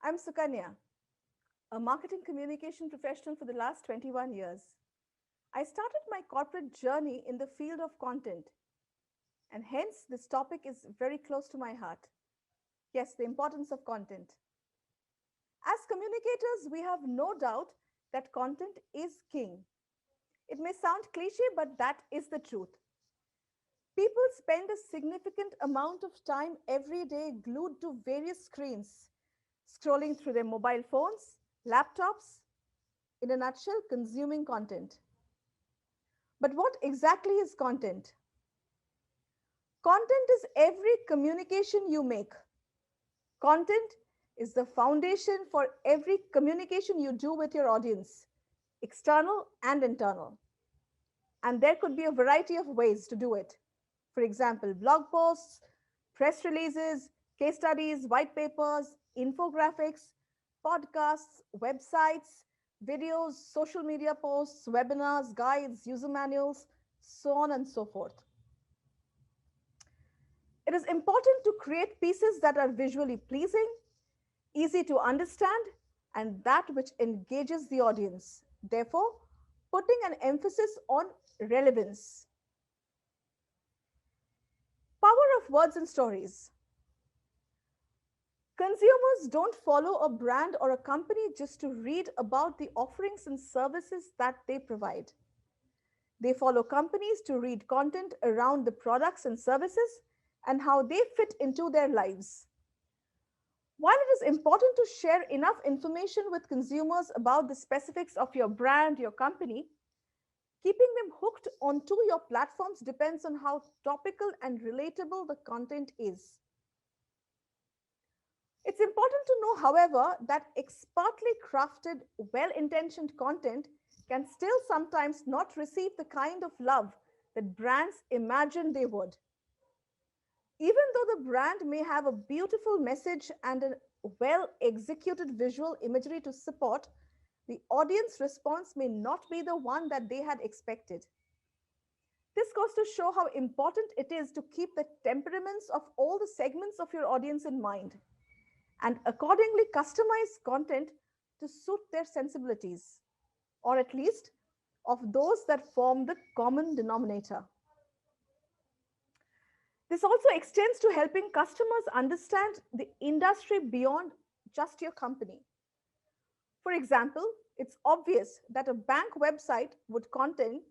I'm Sukanya, a marketing communication professional for the last 21 years. I started my corporate journey in the field of content, and hence this topic is very close to my heart. Yes, the importance of content. As communicators, we have no doubt that content is king. It may sound cliche, but that is the truth. People spend a significant amount of time every day glued to various screens, scrolling through their mobile phones, laptops, in a nutshell, consuming content. But what exactly is content? Content is every communication you make. Content is the foundation for every communication you do with your audience, external and internal. And there could be a variety of ways to do it. For example, blog posts, press releases, case studies, white papers, infographics, podcasts, websites, videos, social media posts, webinars, guides, user manuals, so on and so forth. It is important to create pieces that are visually pleasing, easy to understand, and that which engages the audience. Therefore, putting an emphasis on relevance. Power of words and stories. Consumers don't follow a brand or a company just to read about the offerings and services that they provide. They follow companies to read content around the products and services and how they fit into their lives. While it is important to share enough information with consumers about the specifics of your brand, your company, keeping them hooked onto your platforms depends on how topical and relatable the content is. It's important to know, however, that expertly crafted, well intentioned content can still sometimes not receive the kind of love that brands imagine they would. Even though the brand may have a beautiful message and a well executed visual imagery to support, the audience response may not be the one that they had expected. This goes to show how important it is to keep the temperaments of all the segments of your audience in mind and accordingly customize content to suit their sensibilities, or at least of those that form the common denominator. This also extends to helping customers understand the industry beyond just your company. For example, it's obvious that a bank website would contain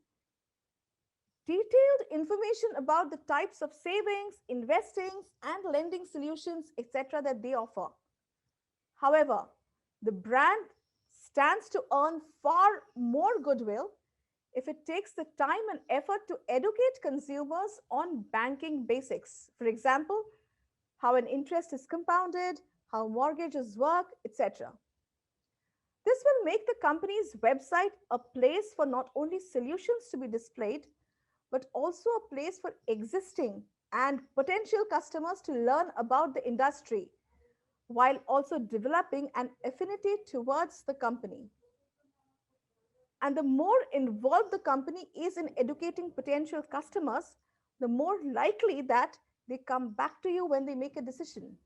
detailed information about the types of savings, investings, and lending solutions, etc., that they offer. However, the brand stands to earn far more goodwill if it takes the time and effort to educate consumers on banking basics. For example, how an interest is compounded, how mortgages work, etc. This will make the company's website a place for not only solutions to be displayed, but also a place for existing and potential customers to learn about the industry while also developing an affinity towards the company. And the more involved the company is in educating potential customers, the more likely that they come back to you when they make a decision.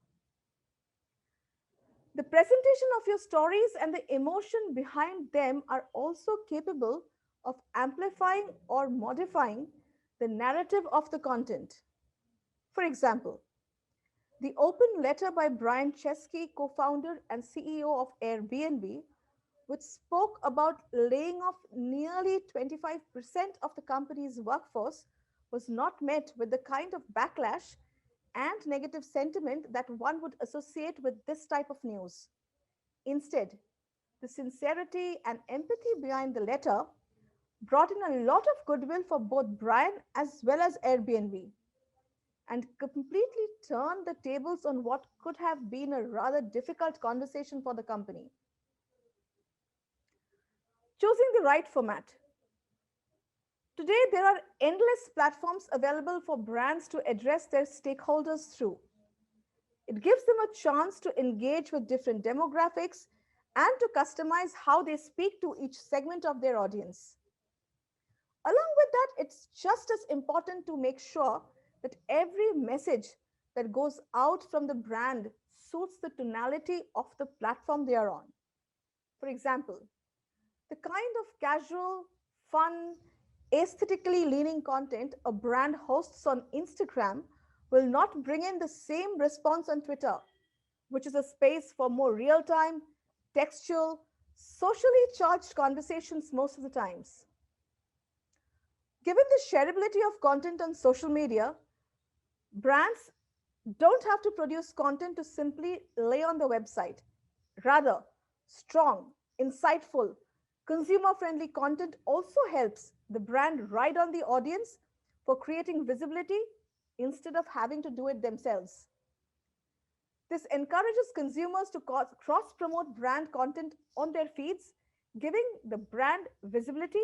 The presentation of your stories and the emotion behind them are also capable of amplifying or modifying the narrative of the content. For example, the open letter by Brian Chesky, co founder and CEO of Airbnb, which spoke about laying off nearly 25% of the company's workforce, was not met with the kind of backlash and negative sentiment that one would associate with this type of news. Instead, the sincerity and empathy behind the letter brought in a lot of goodwill for both Brian as well as Airbnb and completely turned the tables on what could have been a rather difficult conversation for the company. Choosing the right format. Today, there are endless platforms available for brands to address their stakeholders through. It gives them a chance to engage with different demographics and to customize how they speak to each segment of their audience. Along with that, it's just as important to make sure that every message that goes out from the brand suits the tonality of the platform they are on. For example, the kind of casual, fun, aesthetically leaning content a brand hosts on Instagram will not bring in the same response on Twitter, which is a space for more real time, textual, socially charged conversations most of the times. Given the shareability of content on social media, brands don't have to produce content to simply lay on the website. Rather, strong, insightful, consumer friendly content also helps the brand ride on the audience for creating visibility instead of having to do it themselves. This encourages consumers to cross promote brand content on their feeds, giving the brand visibility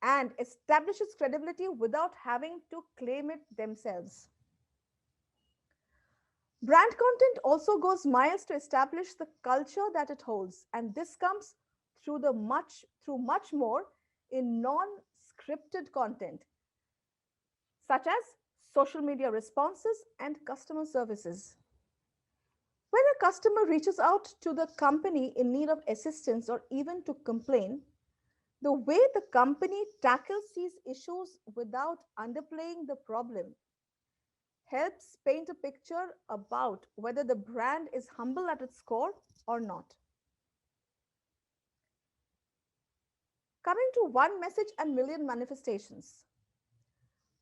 and establishes credibility without having to claim it themselves. Brand content also goes miles to establish the culture that it holds, and this comes through much more in non-scripted content, such as social media responses and customer services. When a customer reaches out to the company in need of assistance or even to complain, the way the company tackles these issues without underplaying the problem helps paint a picture about whether the brand is humble at its core or not. Coming to one message and million manifestations.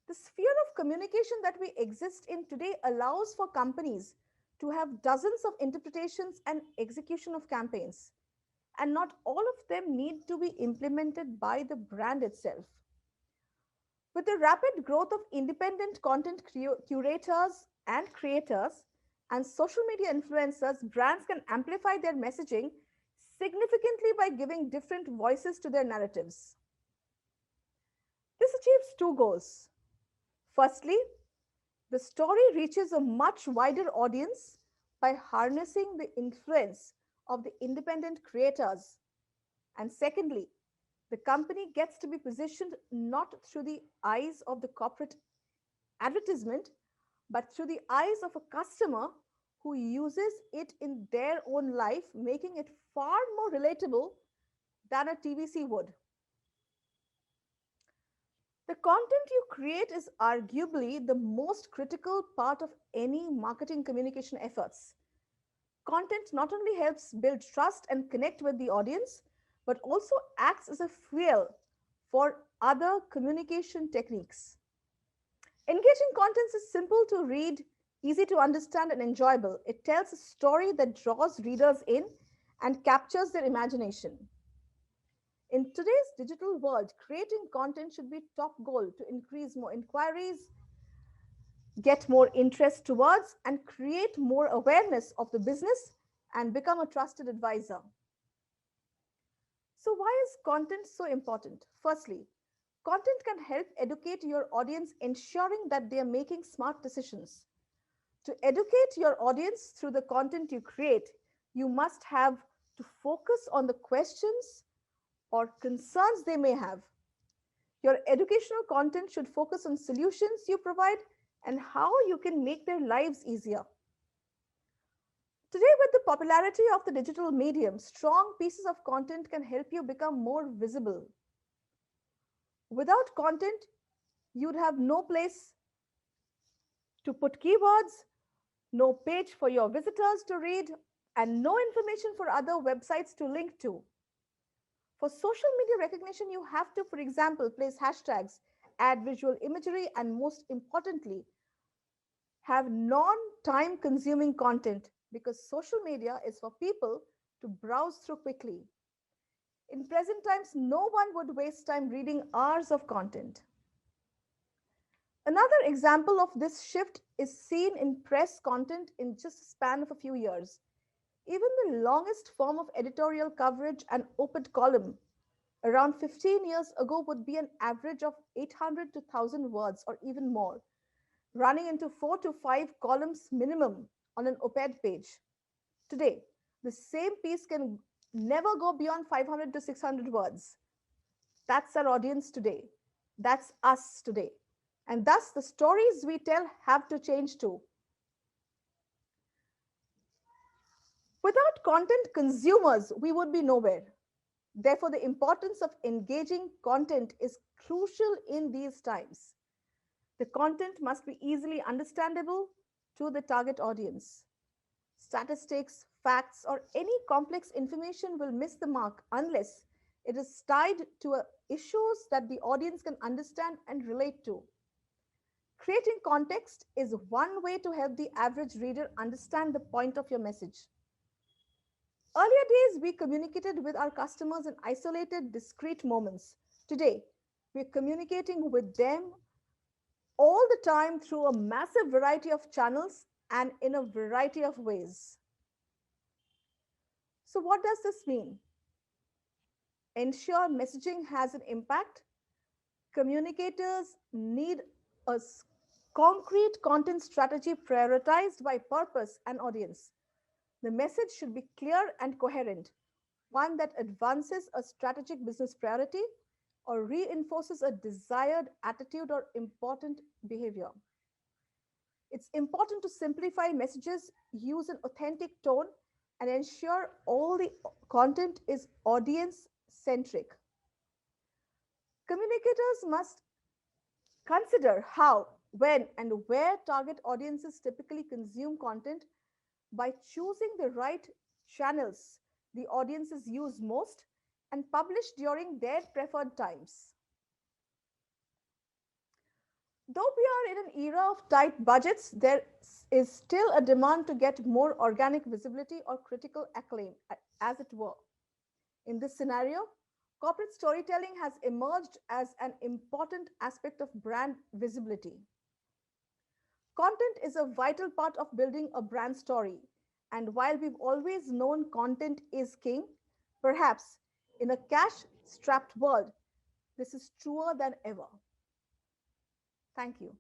The sphere of communication that we exist in today allows for companies to have dozens of interpretations and execution of campaigns, and not all of them need to be implemented by the brand itself. With the rapid growth of independent content curators and creators and social media influencers, brands can amplify their messaging significantly by giving different voices to their narratives. This achieves two goals. Firstly, the story reaches a much wider audience by harnessing the influence of the independent creators. And secondly, the company gets to be positioned not through the eyes of the corporate advertisement, but through the eyes of a customer who uses it in their own life, making it far more relatable than a TVC would. The content you create is arguably the most critical part of any marketing communication efforts. Content not only helps build trust and connect with the audience, but also acts as a fuel for other communication techniques. Engaging content is simple to read, easy to understand, and enjoyable. It tells a story that draws readers in and captures their imagination. In today's digital world, creating content should be top goal to increase more inquiries, get more interest towards, and create more awareness of the business and become a trusted advisor. So, why is content so important? Firstly, content can help educate your audience, ensuring that they are making smart decisions. To educate your audience through the content you create, you must have to focus on the questions or concerns they may have. Your educational content should focus on solutions you provide and how you can make their lives easier. Today, with the popularity of the digital medium, strong pieces of content can help you become more visible. Without content, you'd have no place to put keywords, no page for your visitors to read, and no information for other websites to link to. For social media recognition, you have to, for example, place hashtags, add visual imagery, and most importantly, have non-time consuming content because social media is for people to browse through quickly. In present times, no one would waste time reading hours of content. Another example of this shift is seen in press content in just a span of a few years. Even the longest form of editorial coverage, an op-ed column, around 15 years ago would be an average of 800 to 1,000 words or even more, running into 4 to 5 columns minimum on an op-ed page. Today, the same piece can never go beyond 500 to 600 words. That's our audience today. That's us today. And thus, the stories we tell have to change too. Without content consumers, we would be nowhere. Therefore, the importance of engaging content is crucial in these times. The content must be easily understandable to the target audience. Statistics, facts, or any complex information will miss the mark unless it is tied to issues that the audience can understand and relate to. Creating context is one way to help the average reader understand the point of your message. Earlier days, we communicated with our customers in isolated, discrete moments. Today, we're communicating with them all the time through a massive variety of channels and in a variety of ways. So, what does this mean? Ensure messaging has an impact. Communicators need a concrete content strategy prioritized by purpose and audience. The message should be clear and coherent, one that advances a strategic business priority or reinforces a desired attitude or important behavior. It's important to simplify messages, use an authentic tone, and ensure all the content is audience centric. Communicators must consider how, when, and where target audiences typically consume content by choosing the right channels the audiences use most and publish during their preferred times. Though we are in an era of tight budgets, there is still a demand to get more organic visibility or critical acclaim, as it were. In this scenario, corporate storytelling has emerged as an important aspect of brand visibility. Content is a vital part of building a brand story, and while we've always known content is king, perhaps in a cash strapped world, this is truer than ever. Thank you.